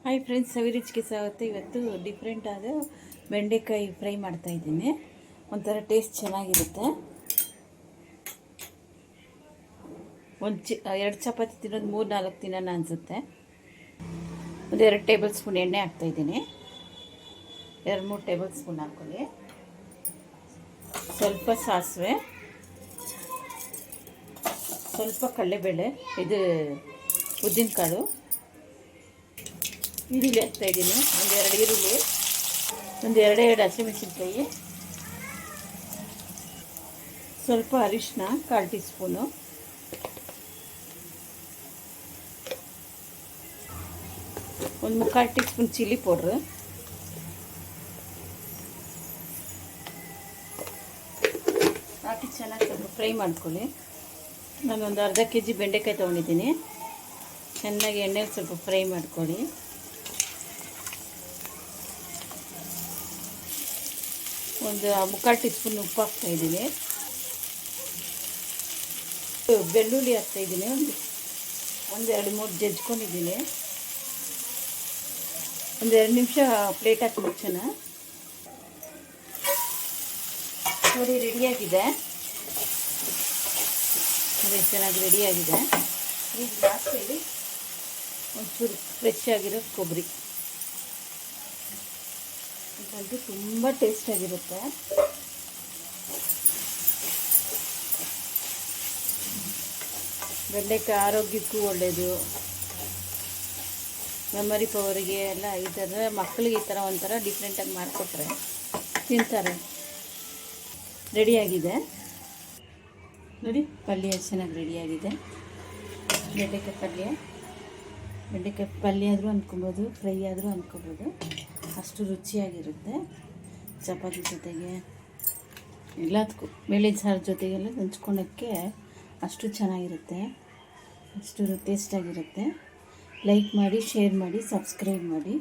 Hi friends, ಸವಿರುಚಿಗೆ ಸ್ವಾಗತ. ಇವತ್ತು different ಆದ ಬೆಂಡೆಕಾಯಿ ಫ್ರೈ ಮಾಡ್ತಾಯಿದ್ದೀನಿ. ಒಂಥರ ಟೇಸ್ಟ್ ಚೆನ್ನಾಗಿರುತ್ತೆ. ಎರಡು ಚಪಾತಿ ತಿನ್ನೋದು 3-4 ತಿನ್ನೋಣ ಅನಿಸುತ್ತೆ. ಒಂದು 2 ಟೇಬಲ್ ಸ್ಪೂನ್ ಎಣ್ಣೆ ಹಾಕ್ತಾಯಿದ್ದೀನಿ. 2-3 ಟೇಬಲ್ ಸ್ಪೂನ್ ಹಾಕ್ಕೊಳ್ಳಿ. ಸ್ವಲ್ಪ ಸಾಸಿವೆ, ಸ್ವಲ್ಪ ಕಡಲೆಬೇಳೆ, ಇದು ಉದ್ದಿನಕಾಳು, ಈರುಳ್ಳಿ ಹಾಕ್ತಾಯಿದ್ದೀನಿ. ಒಂದು 2 ಈರುಳ್ಳಿ, ಒಂದು 2 ಹಸಿಮೆಣಸಿನ್ಕಾಯಿ, ಸ್ವಲ್ಪ ಅರಿಶಿನ 1/4 ಟೀ ಸ್ಪೂನು, ಒಂದು 3/4 ಟೀ ಸ್ಪೂನ್ ಚಿಲ್ಲಿ ಪೌಡ್ರು, ಹಾಕಿ ಚೆನ್ನಾಗಿ ಸ್ವಲ್ಪ ಫ್ರೈ ಮಾಡ್ಕೊಳ್ಳಿ. ನಾನೊಂದು ಅರ್ಧ kg ಬೆಂಡೆಕಾಯಿ ತೊಗೊಂಡಿದ್ದೀನಿ. ಚೆನ್ನಾಗಿ ಎಣ್ಣೆಲಿ ಸ್ವಲ್ಪ ಫ್ರೈ ಮಾಡ್ಕೊಳ್ಳಿ. ಒಂದು 3/4 ಟೀ ಸ್ಪೂನ್ ಉಪ್ಪು ಹಾಕ್ತಾಯಿದ್ದೀನಿ. ಬೆಳ್ಳುಳ್ಳಿ ಹಾಕ್ತಾಯಿದ್ದೀನಿ. ಒಂದು 2-3 ಜಜ್ಕೊಂಡಿದ್ದೀನಿ. ಒಂದು 2 ನಿಮಿಷ ಪ್ಲೇಟ್ ಹಾಕಿ ಮುಚ್ಚೋಣ. ನೋಡಿ, ರೆಡಿಯಾಗಿದೆ. ನೋಡಿ, ಚೆನ್ನಾಗಿ ರೆಡಿಯಾಗಿದೆ. ಈಗ ಲಾಸ್ಟಲ್ಲಿ ಒಂಚೂರು ಫ್ರೆಶ್ ಆಗಿರೋ ಕೊಬ್ಬರಿ ಇದಂತೂ ತುಂಬ ಟೇಸ್ಟಾಗಿರುತ್ತೆ. ಬೆಂಡೆಕಾಯಿ ಆರೋಗ್ಯಕ್ಕೂ ಒಳ್ಳೆಯದು, ಮೆಮೊರಿ ಪವರಿಗೆ ಎಲ್ಲ. ಈ ಥರ ಮಕ್ಕಳಿಗೆ ಈ ಥರ ಒಂಥರ ಡಿಫ್ರೆಂಟಾಗಿ ಮಾಡಿಕೊಟ್ರೆ ತಿಂತಾರೆ. ರೆಡಿಯಾಗಿದೆ ನೋಡಿ, ಪಲ್ಯ ಚೆನ್ನಾಗಿ ರೆಡಿಯಾಗಿದೆ. ಬೆಂಡೆಕಾಯಿ ಪಲ್ಯ ಆದರೂ ಅಂದ್ಕೊಬೋದು, ಫ್ರೈ ಆದರೂ ಅಂದ್ಕೊಬೋದು. ಅಷ್ಟು ರುಚಿಯಾಗಿರುತ್ತೆ. ಚಪಾತಿ ಜೊತೆಗೆ ಎಲ್ಲದಕ್ಕೂ, ಬೇಳೆ ಸಾರು ಜೊತೆಗೆಲ್ಲ ಹಂಚ್ಕೊಳಕ್ಕೆ ಅಷ್ಟು ಚೆನ್ನಾಗಿರುತ್ತೆ, ಅಷ್ಟು ಟೇಸ್ಟಾಗಿರುತ್ತೆ. ಲೈಕ್ ಮಾಡಿ, ಶೇರ್ ಮಾಡಿ, ಸಬ್ಸ್ಕ್ರೈಬ್ ಮಾಡಿ.